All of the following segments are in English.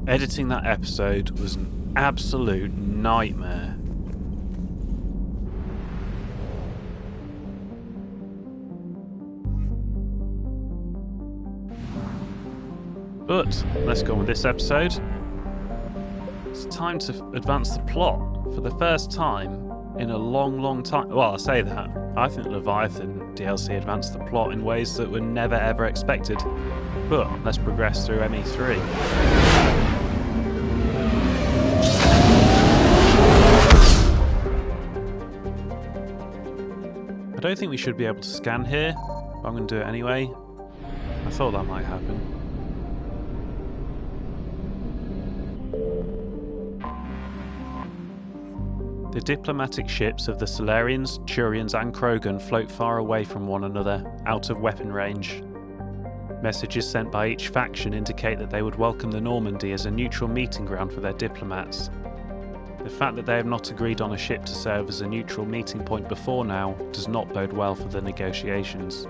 Editing that episode was an absolute nightmare. But let's go on with this episode. It's time to advance the plot for the first time in a long time. Well, I say that. I think Leviathan DLC advanced the plot in ways that were never ever expected. But let's progress through ME3. I don't think we should be able to scan here, but I'm going to do it anyway. I thought that might happen. The diplomatic ships of the Solarians, Turians and Krogan float far away from one another, out of weapon range. Messages sent by each faction indicate that they would welcome the Normandy as a neutral meeting ground for their diplomats. The fact that they have not agreed on a ship to serve as a neutral meeting point before now does not bode well for the negotiations.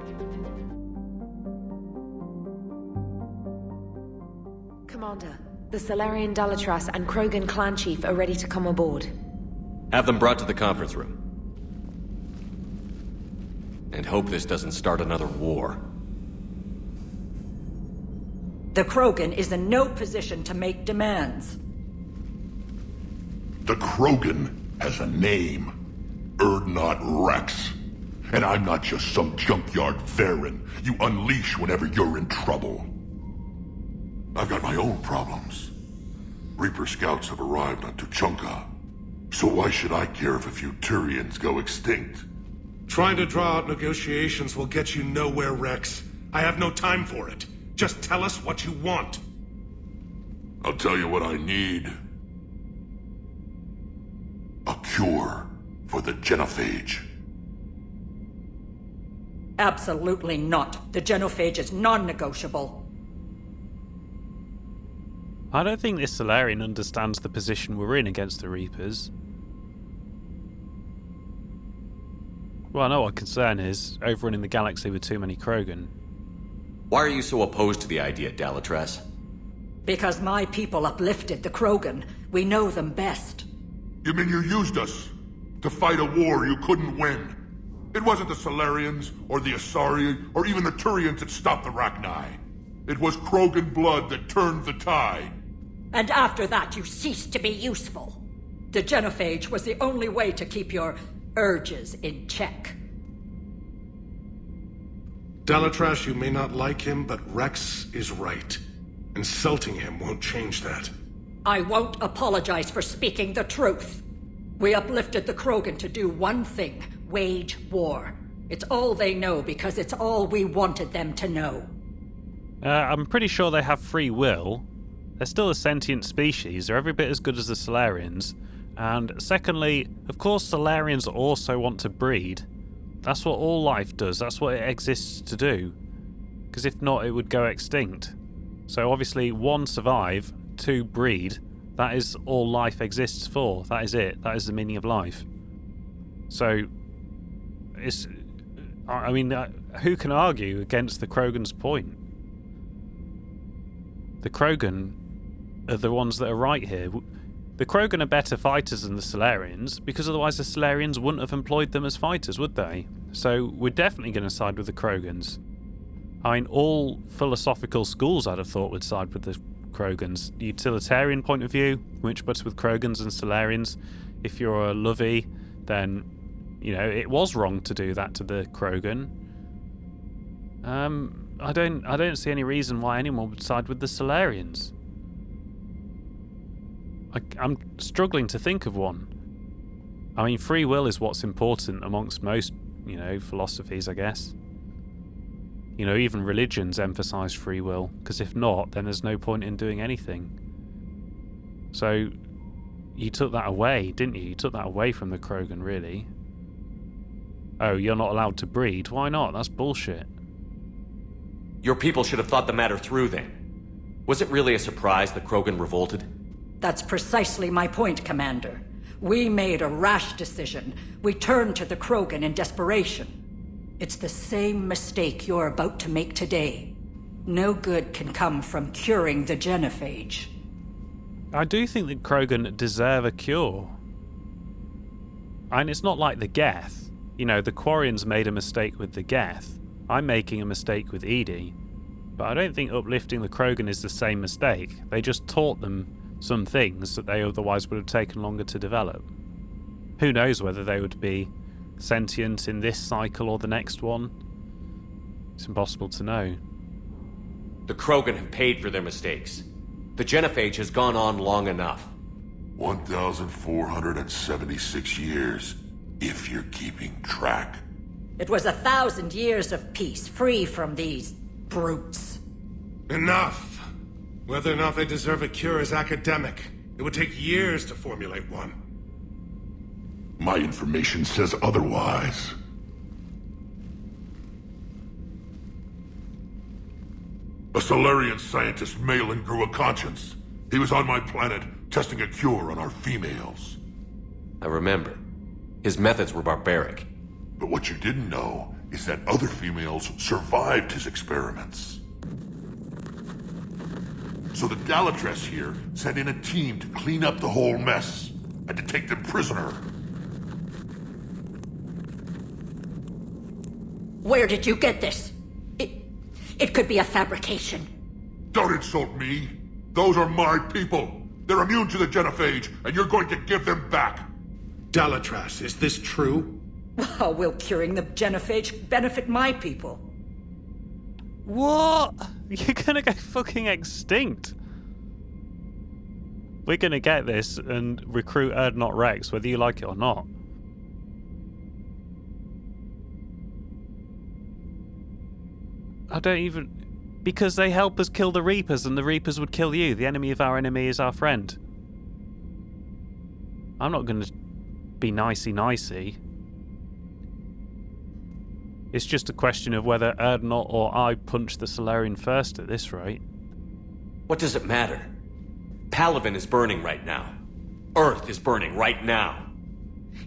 Commander, the Solarian Dalatras and Krogan clan chief are ready to come aboard. Have them brought to the conference room. And hope this doesn't start another war. The Krogan is in no position to make demands. The Krogan has a name. Urdnot Rex. And I'm not just some junkyard Varen you unleash whenever you're in trouble. I've got my own problems. Reaper scouts have arrived on Tuchanka. So why should I care if a few Turians go extinct? Trying to draw out negotiations will get you nowhere, Rex. I have no time for it. Just tell us what you want. I'll tell you what I need. A cure for the genophage. Absolutely not. The genophage is non-negotiable. I don't think this Solarian understands the position we're in against the Reapers. Well, I know what concern is, overrunning the galaxy with too many Krogan. Why are you so opposed to the idea, Dalatras? Because my people uplifted the Krogan. We know them best. You mean you used us to fight a war you couldn't win? It wasn't the Solarians, or the Asari, or even the Turians that stopped the Rachni. It was Krogan blood that turned the tide. And after that, you ceased to be useful. The genophage was the only way to keep your urges in check. Dalatras, you may not like him, but Rex is right. Insulting him won't change that. I won't apologize for speaking the truth. We uplifted the Krogan to do one thing: wage war. It's all they know because it's all we wanted them to know. I'm pretty sure they have free will. They're still a sentient species. They're every bit as good as the Solarians. And secondly, of course Solarians also want to breed. That's what all life does. That's what it exists to do. Because if not, it would go extinct. So obviously, 1, survive, 2, breed. That is all life exists for. That is it. That is the meaning of life. So, it's... I mean, who can argue against the Krogan's point? The Krogan are the ones that are right here. The Krogan are better fighters than the Solarians, because otherwise the Solarians wouldn't have employed them as fighters, would they? So we're definitely going to side with the Krogans. I mean, all philosophical schools I'd have thought would side with the Krogans. The utilitarian point of view, which puts with Krogans and Solarians. If you're a lovey, then, you know, it was wrong to do that to the Krogan. I don't see any reason why anyone would side with the Solarians. I'm struggling to think of one. I mean, free will is what's important amongst most, you know, philosophies, I guess. You know, even religions emphasise free will, because if not, then there's no point in doing anything. So, you took that away, didn't you? You took that away from the Krogan, really. Oh, you're not allowed to breed? Why not? That's bullshit. Your people should have thought the matter through then. Was it really a surprise the Krogan revolted? That's precisely my point, Commander. We made a rash decision. We turned to the Krogan in desperation. It's the same mistake you're about to make today. No good can come from curing the genophage. I do think that Krogan deserve a cure. And it's not like the Geth. You know, the Quarians made a mistake with the Geth. I'm making a mistake with Edie. But I don't think uplifting the Krogan is the same mistake. They just taught them some things that they otherwise would have taken longer to develop. Who knows whether they would be sentient in this cycle or the next one? It's impossible to know. The Krogan have paid for their mistakes. The genophage has gone on long enough. 1,476 years, if you're keeping track. It was 1,000 years of peace, free from these brutes. Enough! Whether or not they deserve a cure is academic. It would take years to formulate one. My information says otherwise. A Solarian scientist, Melllin, grew a conscience. He was on my planet, testing a cure on our females. I remember. His methods were barbaric. But what you didn't know is that other females survived his experiments. So the Dalatress here sent in a team to clean up the whole mess, and to take them prisoner. Where did you get this? It could be a fabrication. Don't insult me. Those are my people. They're immune to the genophage, and you're going to give them back. Dalatras, is this true? How will curing the genophage benefit my people? What? You're gonna go fucking extinct. We're gonna get this and recruit Erdnot Rex, whether you like it or not. I don't even... Because they help us kill the Reapers, and the Reapers would kill you. The enemy of our enemy is our friend. I'm not gonna be nicey-nicey. It's just a question of whether Erdnot or I punch the Solarian first at this rate. What does it matter? Palaven is burning right now. Earth is burning right now.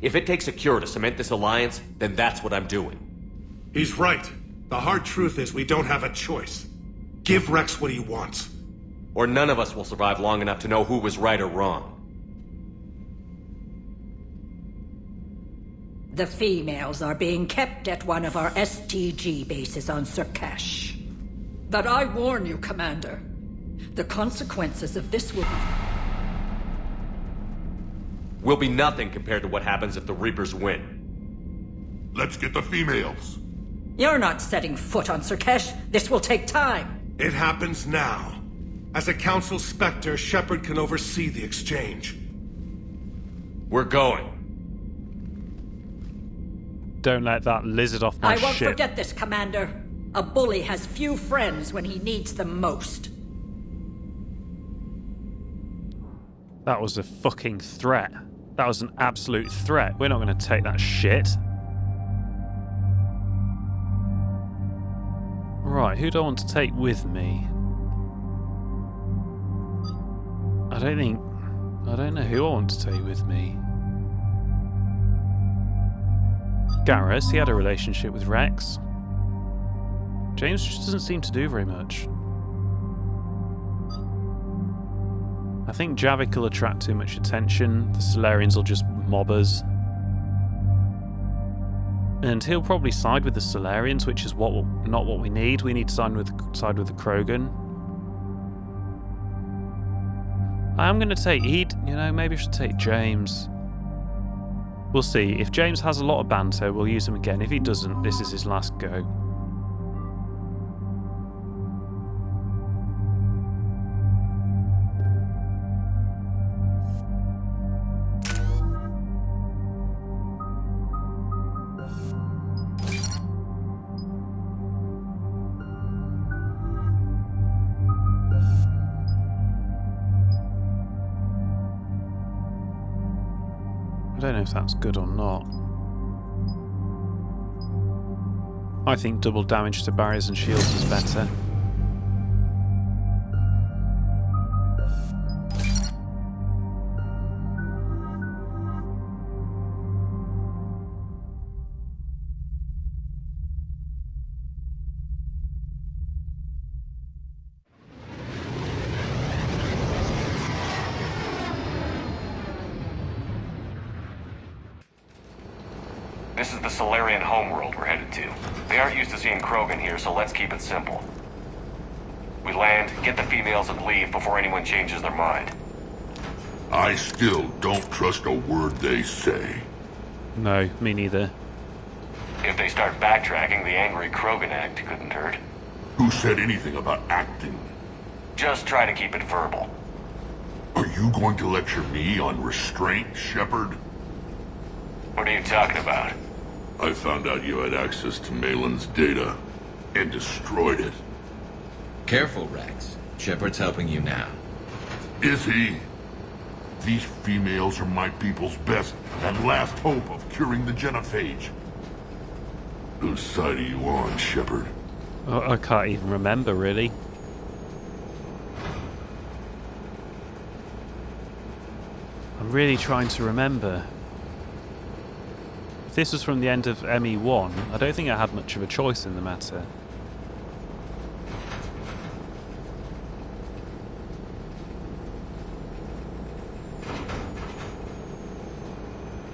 If it takes a cure to cement this alliance, then that's what I'm doing. He's right. The hard truth is we don't have a choice. Give Rex what he wants. Or none of us will survive long enough to know who was right or wrong. The females are being kept at one of our STG bases on Surkash. But I warn you, Commander. The consequences of this will be nothing compared to what happens if the Reapers win. Let's get the females. You're not setting foot on Surkash. This will take time. It happens now. As a Council Spectre, Shepard can oversee the exchange. We're going. Don't let that lizard off my I won't ship. forget this, Commander. A bully has few friends when he needs them most. That was a fucking threat. That was an absolute threat. We're not going to take that shit. Right, who do I want to take with me? I don't know who I want to take with me. Garrus, he had a relationship with Rex. James just doesn't seem to do very much. I think Javik will attract too much attention. The Solarians will just mob us. And he'll probably side with the Solarians, which is not what we need. We need to side with the Krogan. I am going to take maybe I should take James. We'll see. If James has a lot of banter, we'll use him again. If he doesn't, this is his last go. I don't know if that's good or not. I think double damage to barriers and shields is better. This is the Solarian homeworld we're headed to. They aren't used to seeing Krogan here, so let's keep it simple. We land, get the females, and leave before anyone changes their mind. I still don't trust a word they say. No, me neither. If they start backtracking, the angry Krogan act couldn't hurt. Who said anything about acting? Just try to keep it verbal. Are you going to lecture me on restraint, Shepard? What are you talking about? I found out you had access to Mellin's data and destroyed it. Careful, Rex. Shepard's helping you now. Is he? These females are my people's best and last hope of curing the genophage. Whose side are you on, Shepard? Oh, I can't even remember, really. I'm really trying to remember. If this was from the end of ME1, I don't think I had much of a choice in the matter.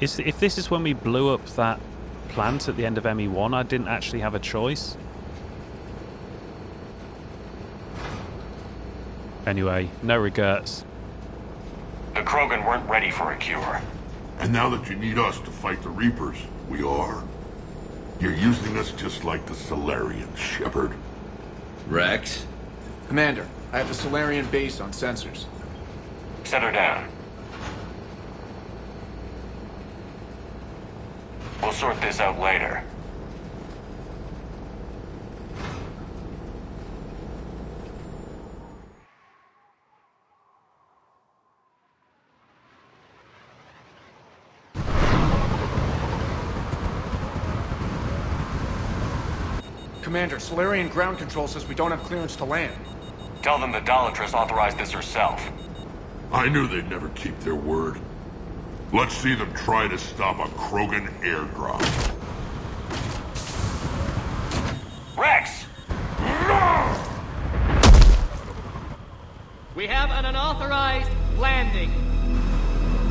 If this is when we blew up that plant at the end of ME1, I didn't actually have a choice. Anyway, no regrets. The Krogan weren't ready for a cure. And now that you need us to fight the Reapers, we are. You're using us just like the Solarians, Shepard. Rex? Commander, I have the Solarian base on sensors. Set her down. We'll sort this out later. Commander, Solarian ground control says we don't have clearance to land. Tell them the Dolatress authorized this herself. I knew they'd never keep their word. Let's see them try to stop a Krogan airdrop. Rex! We have an unauthorized landing.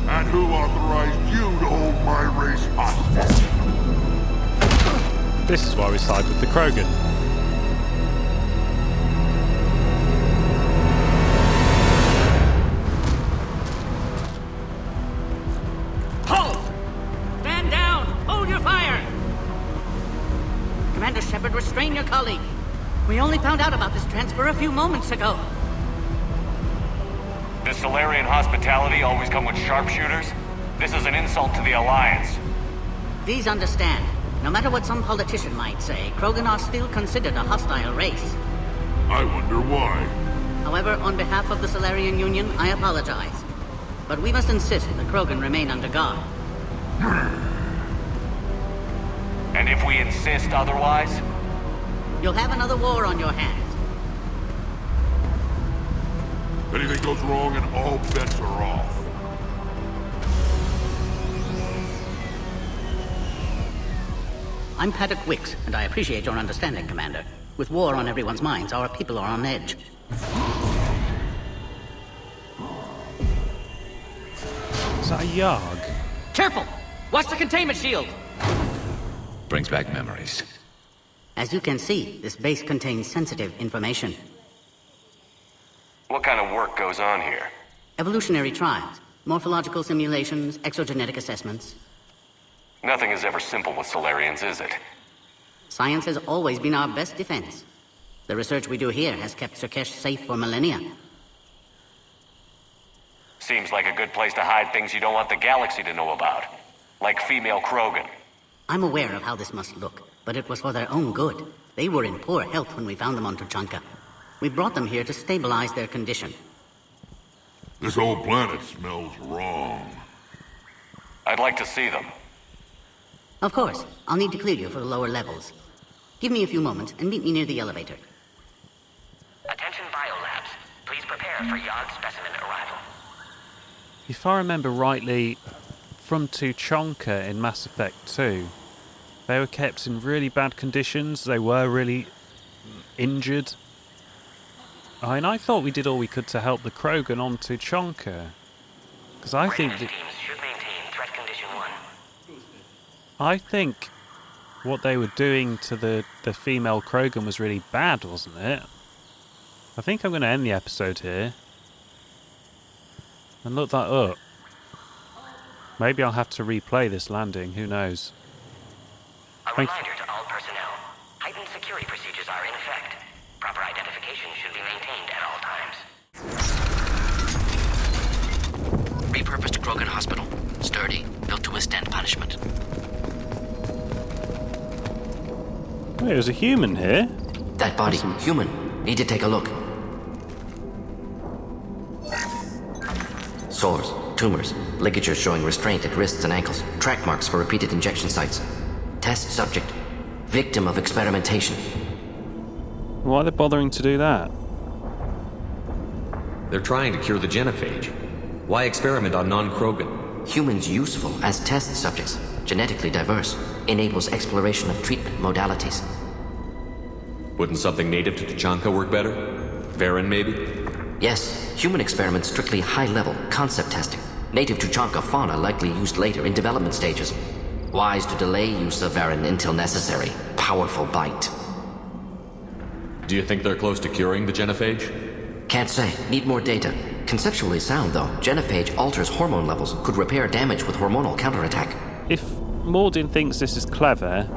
And who authorized you to hold my race hostage? This is why we side with the Krogan. Hold! Stand down! Hold your fire! Commander Shepard, restrain your colleague. We only found out about this transfer a few moments ago. Does Solarian hospitality always come with sharpshooters? This is an insult to the Alliance. Please understand, no matter what some politician might say, Krogan are still considered a hostile race. I wonder why. However, on behalf of the Solarian Union, I apologize. But we must insist the Krogan remain under guard. And if we insist otherwise? You'll have another war on your hands. Anything goes wrong and all bets are off. I'm Paddock Wicks, and I appreciate your understanding, Commander. With war on everyone's minds, our people are on edge. Is that a Yarg? Careful! Watch the containment shield! Brings back memories. As you can see, this base contains sensitive information. What kind of work goes on here? Evolutionary trials, morphological simulations, exogenetic assessments. Nothing is ever simple with Solarians, is it? Science has always been our best defense. The research we do here has kept Surkesh safe for millennia. Seems like a good place to hide things you don't want the galaxy to know about. Like female Krogan. I'm aware of how this must look, but it was for their own good. They were in poor health when we found them on Tuchanka. We brought them here to stabilize their condition. This whole planet smells wrong. I'd like to see them. Of course, I'll need to clear you for the lower levels. Give me a few moments and meet me near the elevator. Attention biolabs. Please prepare for Yogg specimen arrival. If I remember rightly, from Tuchanka in Mass Effect 2, they were kept in really bad conditions. They were really injured. And I thought we did all we could to help the Krogan on Tuchanka. Because I think that... Teams should maintain threat condition 1. I think what they were doing to the female Krogan was really bad, wasn't it? I think I'm going to end the episode here and look that up. Maybe I'll have to replay this landing, who knows. A reminder to all personnel. Heightened security procedures are in effect. Proper identification should be maintained at all times. Repurposed Krogan hospital. Sturdy, built to withstand punishment. Oh, there's a human here. That body, human. Need to take a look. Sores, tumors, ligatures showing restraint at wrists and ankles, track marks for repeated injection sites. Test subject, victim of experimentation. Why are they bothering to do that? They're trying to cure the genophage. Why experiment on non-Krogan? Humans useful as test subjects, genetically diverse, enables exploration of treatment modalities. Wouldn't something native to Tuchanka work better? Varen, maybe? Yes, human experiments strictly high-level, concept testing. Native Tuchanka fauna likely used later in development stages. Wise to delay use of Varen until necessary. Powerful bite. Do you think they're close to curing the genophage? Can't say. Need more data. Conceptually sound, though. Genophage alters hormone levels, could repair damage with hormonal counterattack. If Melllin thinks this is clever,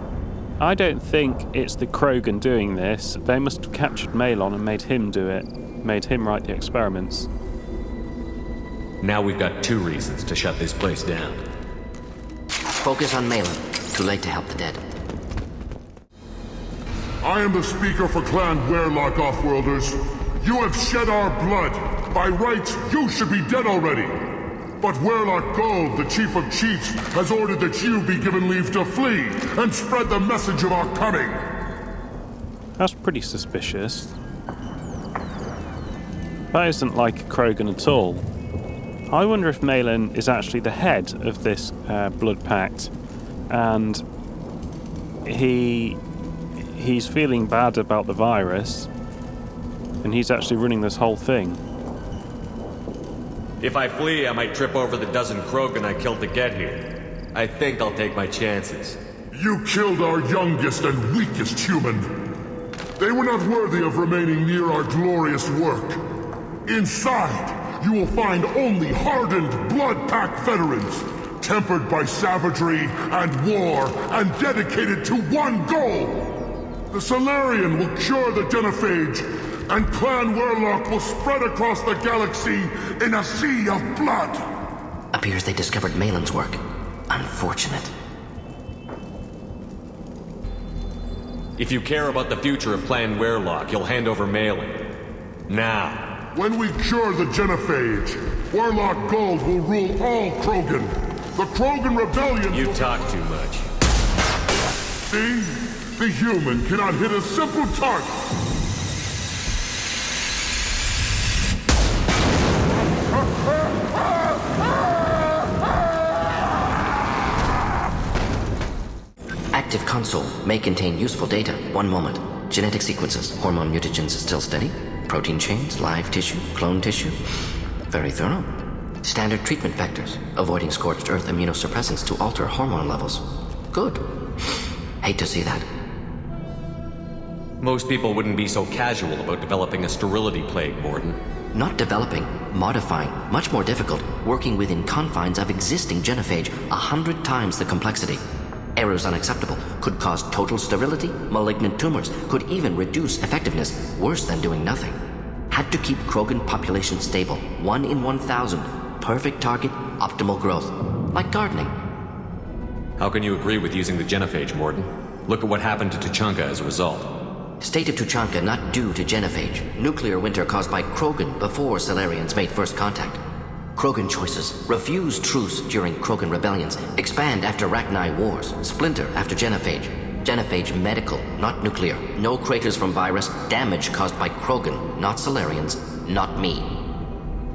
I don't think it's the Krogan doing this. They must have captured Melllin and made him do it. Made him write the experiments. Now we've got 2 reasons to shut this place down. Focus on Melllin. Too late to help the dead. I am the speaker for Clan Werelock, Offworlders. You have shed our blood. By rights, you should be dead already. But Werelock Gold, the Chief of Chiefs, has ordered that you be given leave to flee and spread the message of our coming. That's pretty suspicious. That isn't like a Krogan at all. I wonder if Melllin is actually the head of this blood pact, and he's feeling bad about the virus, and he's actually running this whole thing. If I flee, I might trip over the dozen Krogan I killed to get here. I think I'll take my chances. You killed our youngest and weakest human. They were not worthy of remaining near our glorious work. Inside, you will find only hardened blood pact veterans, tempered by savagery and war, and dedicated to one goal. The Solarian will cure the genophage, and Clan Werelock will spread across the galaxy in a sea of blood. Appears they discovered Mellin's work. Unfortunate. If you care about the future of Clan Werelock, you'll hand over Melllin. Now. When we cure the genophage, Werelock Gold will rule all Krogan. The Krogan Rebellion. You talk too much. See? The human cannot hit a simple target. Active console may contain useful data. One moment. Genetic sequences, hormone mutagens still steady. Protein chains, live tissue, clone tissue. Very thorough. Standard treatment vectors, avoiding scorched earth immunosuppressants to alter hormone levels. Good. Hate to see that. Most people wouldn't be so casual about developing a sterility plague, Morden. Not developing, modifying, much more difficult, working within confines of existing genophage, 100 times the complexity. Errors unacceptable, could cause total sterility, malignant tumors, could even reduce effectiveness, worse than doing nothing. Had to keep Krogan population stable, 1 in 1,000. Perfect target, optimal growth. Like gardening. How can you agree with using the genophage, Morden? Look at what happened to Tuchanka as a result. State of Tuchanka not due to genophage. Nuclear winter caused by Krogan before Solarians made first contact. Krogan choices. Refuse truce during Krogan rebellions. Expand after Rachni wars. Splinter after genophage. Genophage medical, not nuclear. No craters from virus. Damage caused by Krogan, not Solarians, not me.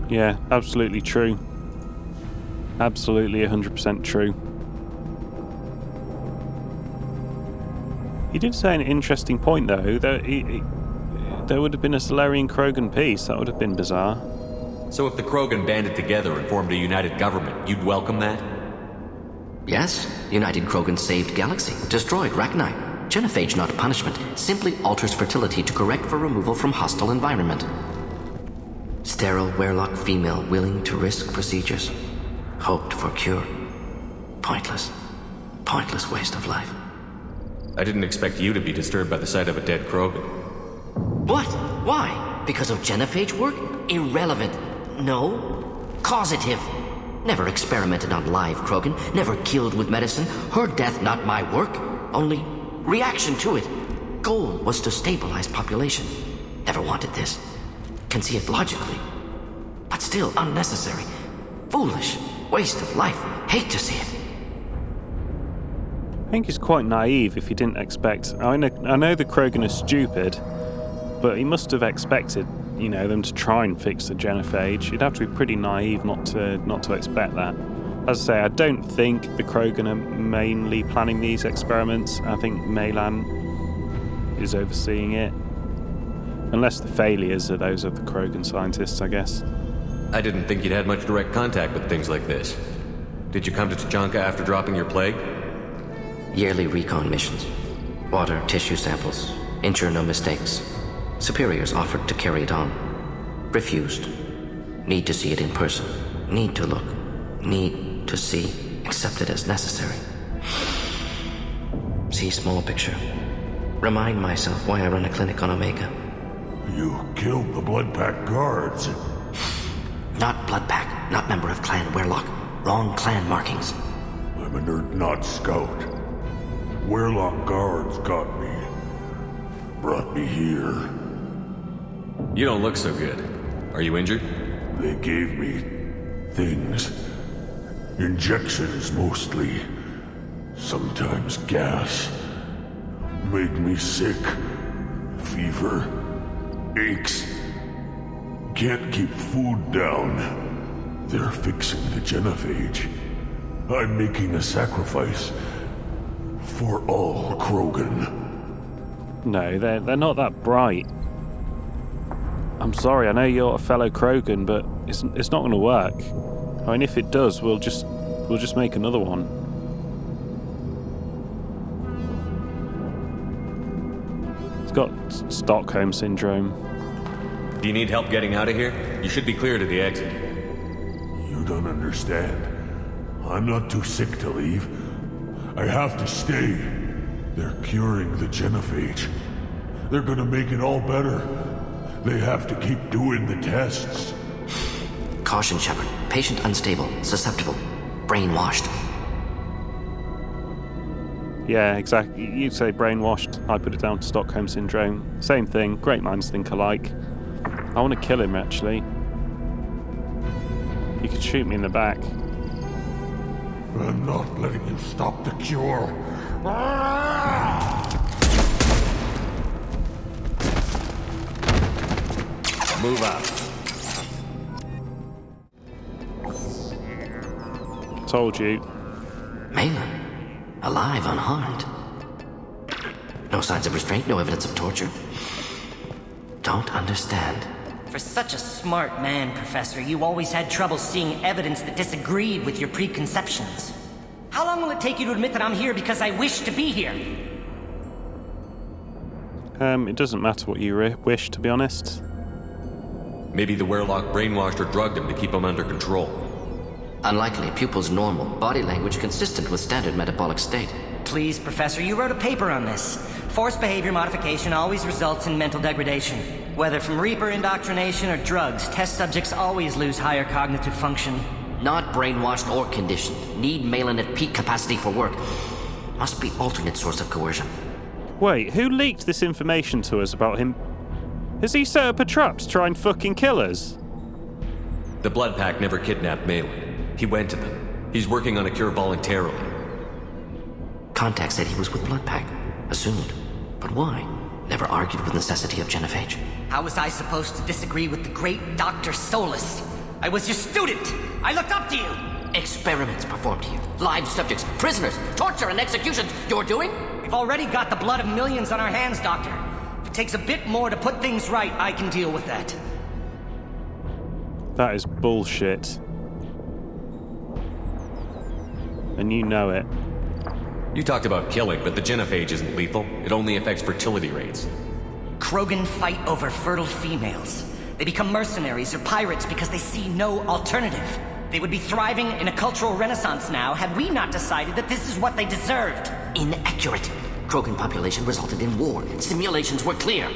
Yeah, absolutely true. Absolutely 100% true. He did say an interesting point, though, that there would have been a Solarian Krogan peace. That would have been bizarre. So if the Krogan banded together and formed a united government, you'd welcome that? Yes, United Krogan saved Galaxy, destroyed Rachni. Genophage, not punishment, simply alters fertility to correct for removal from hostile environment. Sterile Werlock female willing to risk procedures. Hoped for cure. Pointless. Pointless waste of life. I didn't expect you to be disturbed by the sight of a dead Krogan. What? Why? Because of genophage work? Irrelevant. No. Causative. Never experimented on live Krogan, never killed with medicine. Her death, not my work. Only reaction to it. Goal was to stabilize population. Never wanted this. Can see it logically. But still unnecessary. Foolish. Waste of life. Hate to see it. I think he's quite naive if he didn't expect... I know the Krogan are stupid, but he must have expected, you know, them to try and fix the genophage. You'd have to be pretty naive not to expect that. As I say, I don't think the Krogan are mainly planning these experiments. I think Melllin is overseeing it. Unless the failures are those of the Krogan scientists, I guess. I didn't think you'd had much direct contact with things like this. Did you come to Tuchanka after dropping your plague? Yearly recon missions. Water, tissue samples. Ensure no mistakes. Superiors offered to carry it on. Refused. Need to see it in person. Need to look. Need to see. Accept it as necessary. See small picture. Remind myself why I run a clinic on Omega. You killed the Blood Pack guards. Not Blood Pack. Not member of Clan Werlock. Wrong clan markings. I'm a nerd, not scout. Werlock guards got me. Brought me here. You don't look so good. Are you injured? They gave me things. Injections mostly. Sometimes gas. Made me sick. Fever. Aches. Can't keep food down. They're fixing the genophage. I'm making a sacrifice. For all Krogan. No, they're not that bright. I'm sorry, I know you're a fellow Krogan, but it's not going to work. I mean, if it does, we'll just make another one. It's got Stockholm syndrome. Do you need help getting out of here? You should be clear to the exit. You don't understand. I'm not too sick to leave. I have to stay. They're curing the genophage. They're gonna make it all better. They have to keep doing the tests. Caution, Shepard. Patient unstable, susceptible, brainwashed. Yeah, exactly. You'd say brainwashed. I put it down to Stockholm syndrome. Same thing. Great minds think alike. I want to kill him, actually. He could shoot me in the back. I'm not letting you stop the cure. Move out. Told you. Melllin. Alive, unharmed. No signs of restraint, no evidence of torture. Don't understand. For such a smart man, Professor, you always had trouble seeing evidence that disagreed with your preconceptions. How long will it take you to admit that I'm here because I wish to be here? It doesn't matter what you wish, to be honest. Maybe the Werlock brainwashed or drugged him to keep him under control. Unlikely. Pupil's normal. Body language consistent with standard metabolic state. Please, Professor, you wrote a paper on this. Forced behavior modification always results in mental degradation. Whether from Reaper indoctrination or drugs, test subjects always lose higher cognitive function. Not brainwashed or conditioned. Need Melllin at peak capacity for work. Must be alternate source of coercion. Wait, who leaked this information to us about him? Has he set up a trap to try and fucking kill us? The Blood Pack never kidnapped Melllin. He went to them. He's working on a cure voluntarily. Contact said he was with Blood Pack. Assumed. But why? Never argued with necessity of genophage. How was I supposed to disagree with the great Dr. Solus? I was your student! I looked up to you! Experiments performed here. Live subjects, prisoners, torture and executions. You're doing? We've already got the blood of millions on our hands, Doctor. If it takes a bit more to put things right, I can deal with that. That is bullshit. and you know it. You talked about killing, but the genophage isn't lethal. It only affects fertility rates. Krogan fight over fertile females. They become mercenaries or pirates because they see no alternative. They would be thriving in a cultural renaissance now had we not decided that this is what they deserved. Inaccurate. Krogan population resulted in war. Simulations were clear.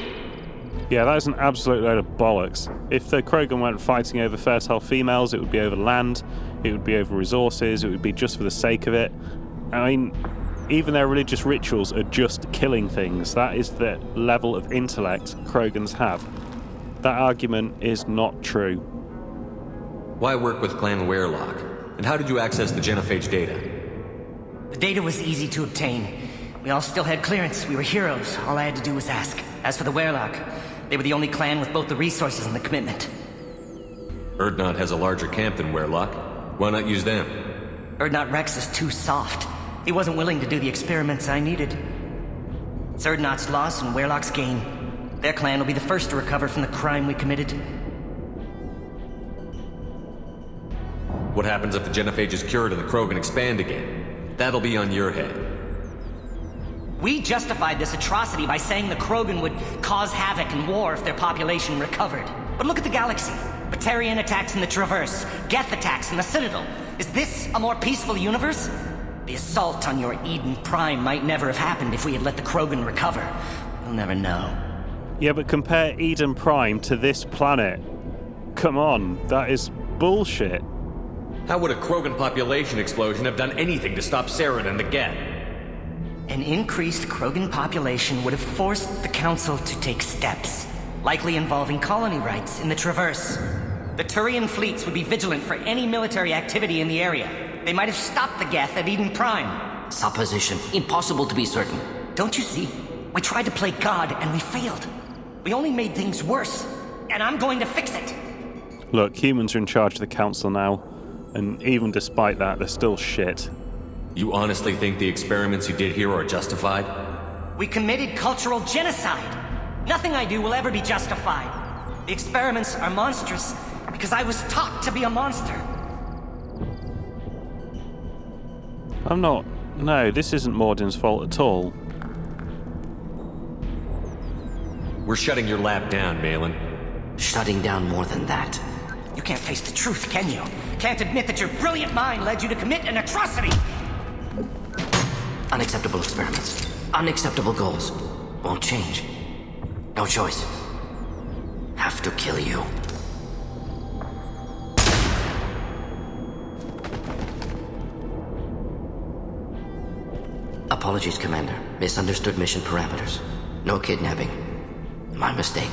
Yeah, that is an absolute load of bollocks. If the Krogan weren't fighting over fertile females, it would be over land, it would be over resources, it would be just for the sake of it. I mean, even their religious rituals are just killing things. That is the level of intellect Krogans have. That argument is not true. Why work with Clan Werelock? And how did you access the genophage data? The data was easy to obtain. We all still had clearance. We were heroes. All I had to do was ask. As for the Werelock, they were the only clan with both the resources and the commitment. Urdnot has a larger camp than Werelock. Why not use them? Urdnot Rex is too soft. He wasn't willing to do the experiments I needed. It's Urdnot's loss and Werelock's gain. Their clan will be the first to recover from the crime we committed. What happens if the genophage is cured and the Krogan expand again? That'll be on your head. We justified this atrocity by saying the Krogan would cause havoc and war if their population recovered. But look at the galaxy. Batarian attacks in the Traverse, Geth attacks in the Citadel. Is this a more peaceful universe? The assault on your Eden Prime might never have happened if we had let the Krogan recover. We'll never know. Yeah, but compare Eden Prime to this planet. Come on, that is bullshit. How would a Krogan population explosion have done anything to stop Saren and the Geth? An increased Krogan population would have forced the Council to take steps, likely involving colony rights in the Traverse. The Turian fleets would be vigilant for any military activity in the area. They might have stopped the Geth at Eden Prime. Supposition. Impossible to be certain. Don't you see? We tried to play God and we failed. We only made things worse, and I'm going to fix it. Look, humans are in charge of the Council now, and even despite that, they're still shit. You honestly think the experiments you did here are justified? We committed cultural genocide. Nothing I do will ever be justified. The experiments are monstrous because I was taught to be a monster. I'm not... No, this isn't Mordin's fault at all. We're shutting your lab down, Melllin. Shutting down more than that. You can't face the truth, can you? Can't admit that your brilliant mind led you to commit an atrocity! Unacceptable experiments. Unacceptable goals. Won't change. No choice. Have to kill you. Apologies, Commander. Misunderstood mission parameters. No kidnapping. My mistake.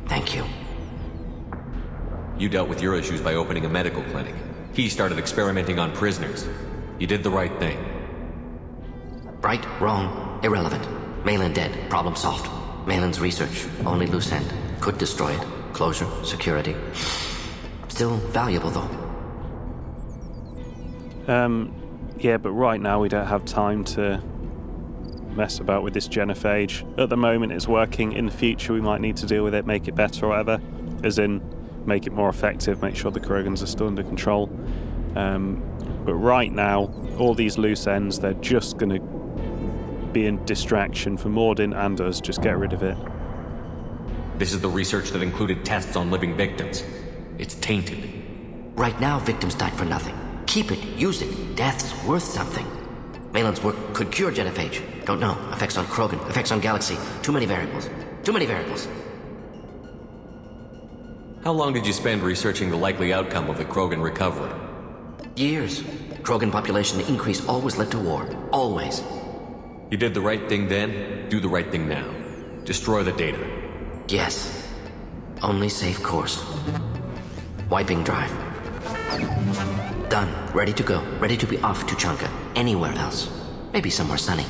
Thank you. You dealt with your issues by opening a medical clinic. He started experimenting on prisoners. You did the right thing. Right, wrong, irrelevant. Melllin dead, problem solved. Mellin's research, only loose end. Could destroy it. Closure, security. Still valuable, though. Yeah, but right now we don't have time to mess about with this genophage. At the moment it's working. In the future we might need to deal with it, make it better or whatever. As in, make it more effective, make sure the Krogans are still under control. But right now, all these loose ends, they're just going to be a distraction for Mordin and us. Just get rid of it. This is the research that included tests on living victims. It's tainted. Right now, victims died for nothing. Keep it, use it. Death's worth something. Mellin's work could cure genophage. Don't know. Effects on Krogan, effects on Galaxy. Too many variables. Too many variables. How long did you spend researching the likely outcome of the Krogan recovery? Years. Krogan population increase always led to war. Always. You did the right thing then, do the right thing now. Destroy the data. Yes. Only safe course. Wiping drive. Done. Ready to go. Ready to be off to Chanka. Anywhere else. Maybe somewhere sunny.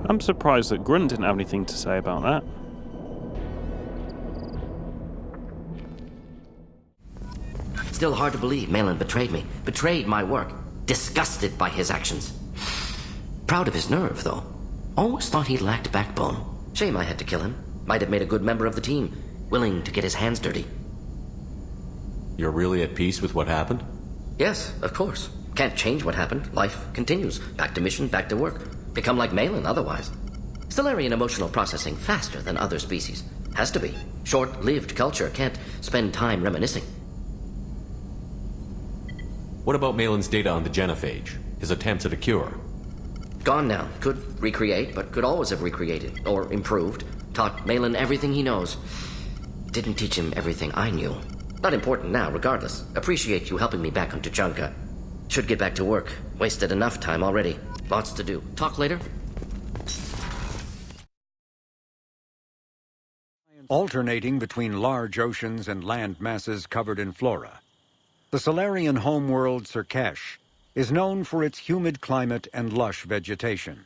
I'm surprised that Grunt didn't have anything to say about that. Still hard to believe Melllin betrayed me. Betrayed my work. Disgusted by his actions. Proud of his nerve, though. Always thought he lacked backbone. Shame I had to kill him. Might have made a good member of the team. Willing to get his hands dirty. You're really at peace with what happened? Yes, of course. Can't change what happened. Life continues. Back to mission, back to work. Become like Melllin otherwise. Stellarian emotional processing faster than other species. Has to be. Short-lived culture can't spend time reminiscing. What about Mellin's data on the genophage? His attempts at a cure? Gone now. Could recreate, but could always have recreated. Or improved. Taught Melllin everything he knows. Didn't teach him everything I knew. Not important now, regardless. Appreciate you helping me back on Tuchanka. Should get back to work. Wasted enough time already. Lots to do. Talk later? Alternating between large oceans and land masses covered in flora, the Solarian homeworld Surkesh is known for its humid climate and lush vegetation.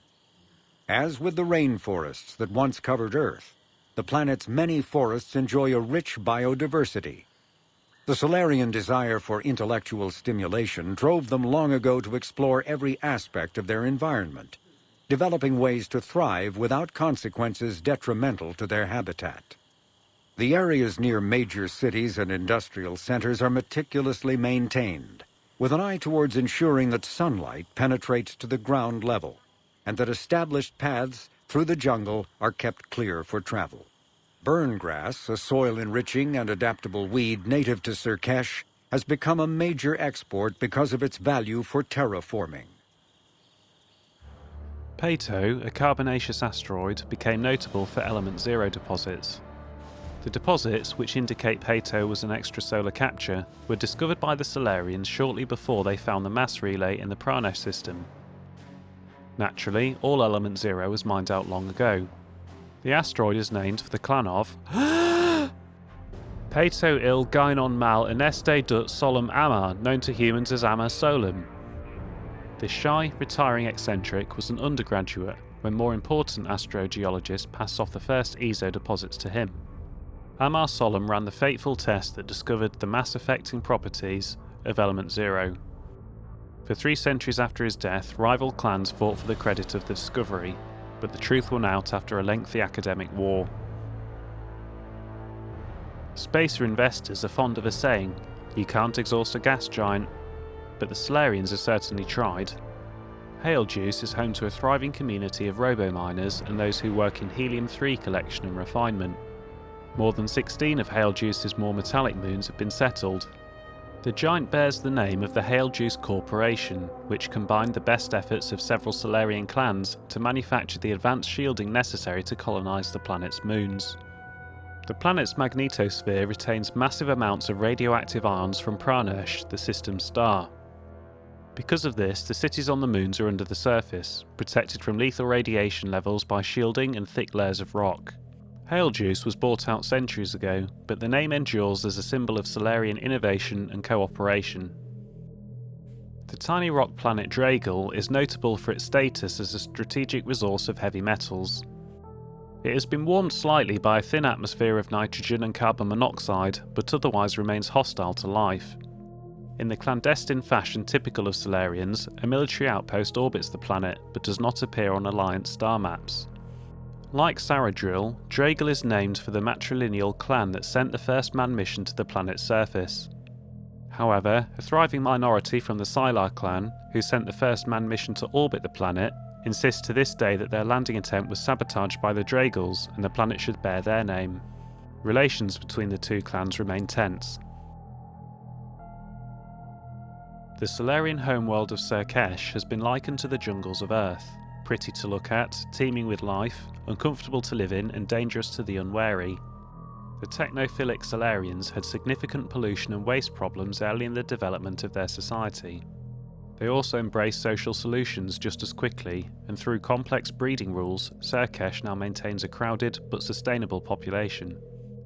As with the rainforests that once covered Earth, the planet's many forests enjoy a rich biodiversity. The Solarian desire for intellectual stimulation drove them long ago to explore every aspect of their environment, developing ways to thrive without consequences detrimental to their habitat. The areas near major cities and industrial centers are meticulously maintained, with an eye towards ensuring that sunlight penetrates to the ground level, and that established paths through the jungle are kept clear for travel. Burngrass, a soil-enriching and adaptable weed native to Surkesh, has become a major export because of its value for terraforming. Pato, a carbonaceous asteroid, became notable for element 0 deposits. The deposits, which indicate Pato was an extrasolar capture, were discovered by the Solarians shortly before they found the mass relay in the Pranesh system. Naturally, all element 0 was mined out long ago. The asteroid is named for the clan of Pato il Gainon Mal Ineste Dut Solum Amar, known to humans as Amar Solum. This shy, retiring eccentric was an undergraduate when more important astrogeologists passed off the first ESO deposits to him. Amar Solum ran the fateful test that discovered the mass-affecting properties of element 0. For 3 centuries after his death, rival clans fought for the credit of the discovery, but the truth won out after a lengthy academic war. Spacer investors are fond of a saying, "You can't exhaust a gas giant," but the Solarians have certainly tried. Halejuice is home to a thriving community of robo-miners and those who work in helium-3 collection and refinement. More than 16 of Halejuice's more metallic moons have been settled. The giant bears the name of the Halejuice Corporation, which combined the best efforts of several Solarian clans to manufacture the advanced shielding necessary to colonize the planet's moons. The planet's magnetosphere retains massive amounts of radioactive ions from Pranesh, the system's star. Because of this, the cities on the moons are under the surface, protected from lethal radiation levels by shielding and thick layers of rock. Halejuice was bought out centuries ago, but the name endures as a symbol of Solarian innovation and cooperation. The tiny rock planet Dragel is notable for its status as a strategic resource of heavy metals. It has been warmed slightly by a thin atmosphere of nitrogen and carbon monoxide, but otherwise remains hostile to life. In the clandestine fashion typical of Solarians, a military outpost orbits the planet, but does not appear on Alliance star maps. Like Saradril, Dragel is named for the matrilineal clan that sent the first manned mission to the planet's surface. However, a thriving minority from the Sylar clan, who sent the first manned mission to orbit the planet, insist to this day that their landing attempt was sabotaged by the Dragels and the planet should bear their name. Relations between the two clans remain tense. The Solarian homeworld of Surkesh has been likened to the jungles of Earth. Pretty to look at, teeming with life, uncomfortable to live in and dangerous to the unwary. The technophilic Solarians had significant pollution and waste problems early in the development of their society. They also embraced social solutions just as quickly, and through complex breeding rules, Surkesh now maintains a crowded but sustainable population.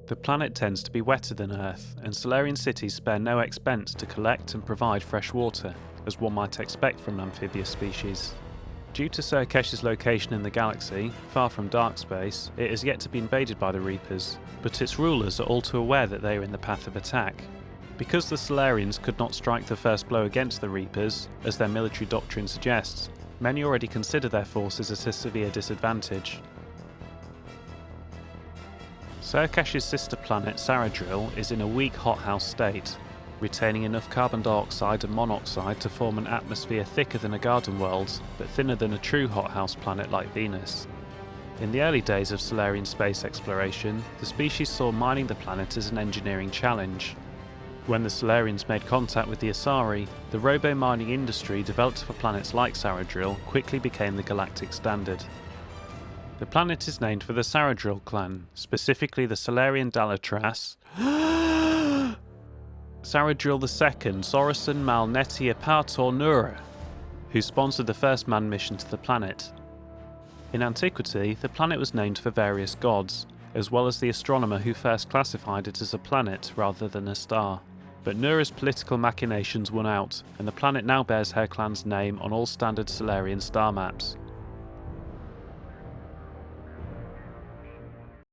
The planet tends to be wetter than Earth, and Solarian cities spare no expense to collect and provide fresh water, as one might expect from an amphibious species. Due to Surkesh's location in the galaxy, far from dark space, it has yet to be invaded by the Reapers, but its rulers are all too aware that they are in the path of attack. Because the Solarians could not strike the first blow against the Reapers, as their military doctrine suggests, many already consider their forces at a severe disadvantage. Surkesh's sister planet Saradril is in a weak hothouse state. retaining enough carbon dioxide and monoxide to form an atmosphere thicker than a garden world, but thinner than a true hothouse planet like Venus. In the early days of Solarian space exploration, the species saw mining the planet as an engineering challenge. When the Solarians made contact with the Asari, the robo-mining industry developed for planets like Saradril quickly became the galactic standard. The planet is named for the Saradril clan, specifically the Solarian Dalatras, Saradril II, Sorasan Mal Netia Pator Nura, who sponsored the first manned mission to the planet. In antiquity, the planet was named for various gods, as well as the astronomer who first classified it as a planet rather than a star. But Nura's political machinations won out, and the planet now bears her clan's name on all standard Solarian star maps.